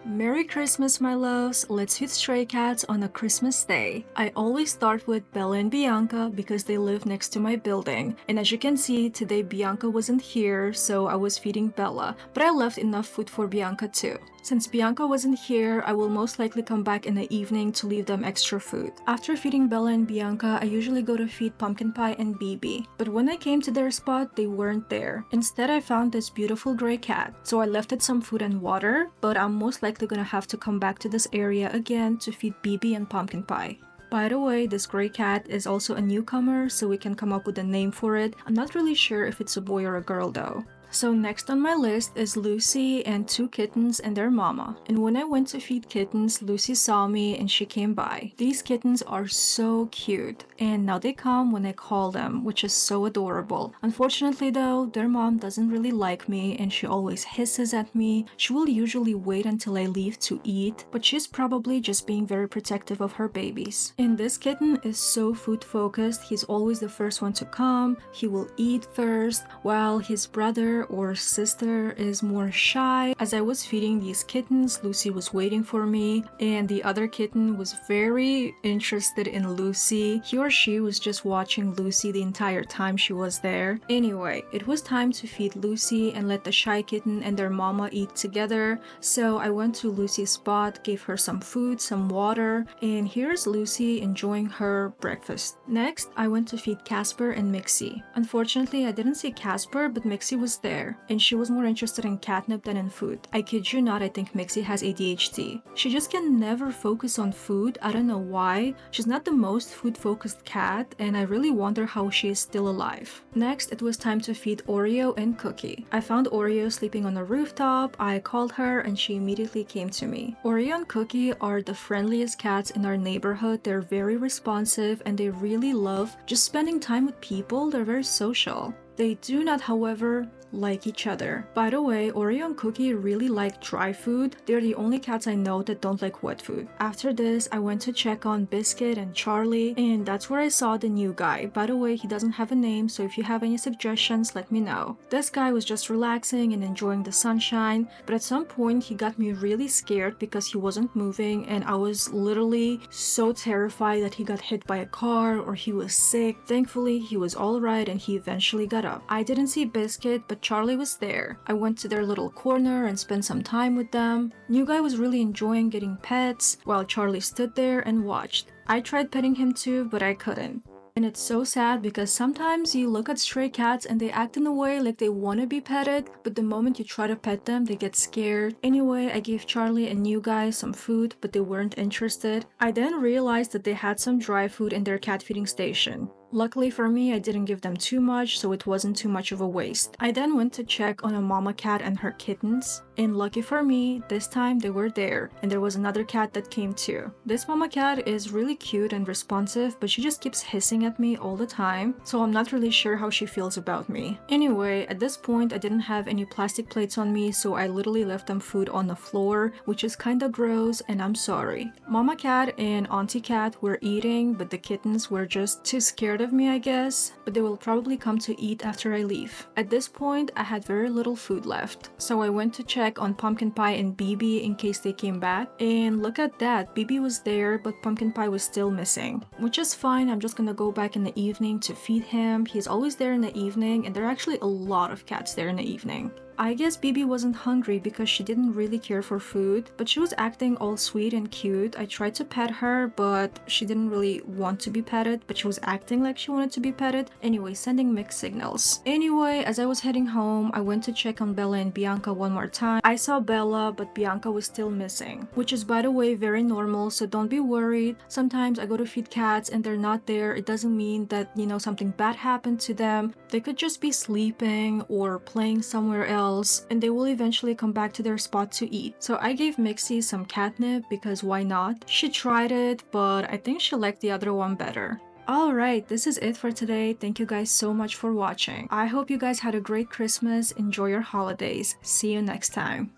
Merry Christmas, my loves! Let's feed stray cats on a Christmas day. I always start with Bella and Bianca because they live next to my building. And as you can see, today Bianca wasn't here, so I was feeding Bella. But I left enough food for Bianca too. Since Bianca wasn't here, I will most likely come back in the evening to leave them extra food. After feeding Bella and Bianca, I usually go to feed Pumpkin Pie and BeeBee. But when I came to their spot, they weren't there. Instead, I found this beautiful gray cat. So I left it some food and water, but I'm most likely gonna have to come back to this area again to feed BeeBee and Pumpkin Pie. By the way, this gray cat is also a newcomer, so we can come up with a name for it. I'm not really sure if it's a boy or a girl though. So next on my list is Lucy and two kittens and their mama. And when I went to feed kittens, Lucy saw me and she came by. These kittens are so cute, and now they come when I call them, which is so adorable. Unfortunately though, their mom doesn't really like me and she always hisses at me. She will usually wait until I leave to eat, but she's probably just being very protective of her babies. And this kitten is so food focused. He's always the first one to come. He will eat first, while his brother or sister is more shy. As I was feeding these kittens, Lucy was waiting for me, and the other kitten was very interested in Lucy. He or she was just watching Lucy the entire time she was there. Anyway, it was time to feed Lucy and let the shy kitten and their mama eat together. So I went to Lucy's spot, gave her some food, some water, and here's Lucy enjoying her breakfast. Next, I went to feed Casper and Mixie. Unfortunately, I didn't see Casper, but Mixie was there, and she was more interested in catnip than in food. I kid you not, I think Mixie has ADHD. She just can never focus on food. I don't know why. She's not the most food-focused cat, and I really wonder how she is still alive. Next, it was time to feed Oreo and Cookie. I found Oreo sleeping on a rooftop. I called her and she immediately came to me. Oreo and Cookie are the friendliest cats in our neighborhood. They're very responsive and they really love just spending time with people. They're very social. They do not, however, like each other. By the way, Oreo and Cookie really like dry food. They're the only cats I know that don't like wet food. After this, I went to check on Biscuit and Charlie, and that's where I saw the new guy. By the way, he doesn't have a name, so if you have any suggestions, let me know. This guy was just relaxing and enjoying the sunshine, but at some point he got me really scared because he wasn't moving, and I was literally so terrified that he got hit by a car or he was sick. Thankfully, he was alright and he eventually got up. I didn't see Biscuit, but Charlie was there. I went to their little corner and spent some time with them. New guy was really enjoying getting pets, while Charlie stood there and watched. I tried petting him too, but I couldn't. And it's so sad because sometimes you look at stray cats and they act in a way like they want to be petted, but the moment you try to pet them, they get scared. Anyway, I gave Charlie and new guy some food, but they weren't interested. I then realized that they had some dry food in their cat feeding station. Luckily for me, I didn't give them too much, so it wasn't too much of a waste. I then went to check on a mama cat and her kittens, and lucky for me, this time they were there, and there was another cat that came too. This mama cat is really cute and responsive, but she just keeps hissing at me all the time, so I'm not really sure how she feels about me. Anyway, at this point, I didn't have any plastic plates on me, so I literally left them food on the floor, which is kinda gross, and I'm sorry. Mama cat and auntie cat were eating, but the kittens were just too scared of me, I guess, but they will probably come to eat after I leave. At this point, I had very little food left, so I went to check on Pumpkin Pie and BeeBee in case they came back, and look at that, BeeBee was there, but Pumpkin Pie was still missing, which is fine. I'm just gonna go back in the evening to feed him. He's always there in the evening, and there are actually a lot of cats there in the evening. I guess BeeBee wasn't hungry because she didn't really care for food, but she was acting all sweet and cute. I tried to pet her, but she didn't really want to be petted, but she was acting like she wanted to be petted. Anyway, sending mixed signals. Anyway, as I was heading home, I went to check on Bella and Bianca one more time. I saw Bella, but Bianca was still missing, which is, by the way, very normal, so don't be worried. Sometimes I go to feed cats and they're not there. It doesn't mean that, something bad happened to them. They could just be sleeping or playing somewhere else, and they will eventually come back to their spot to eat. So I gave Mixie some catnip because why not? She tried it, but I think she liked the other one better. Alright, this is it for today. Thank you guys so much for watching. I hope you guys had a great Christmas. Enjoy your holidays. See you next time.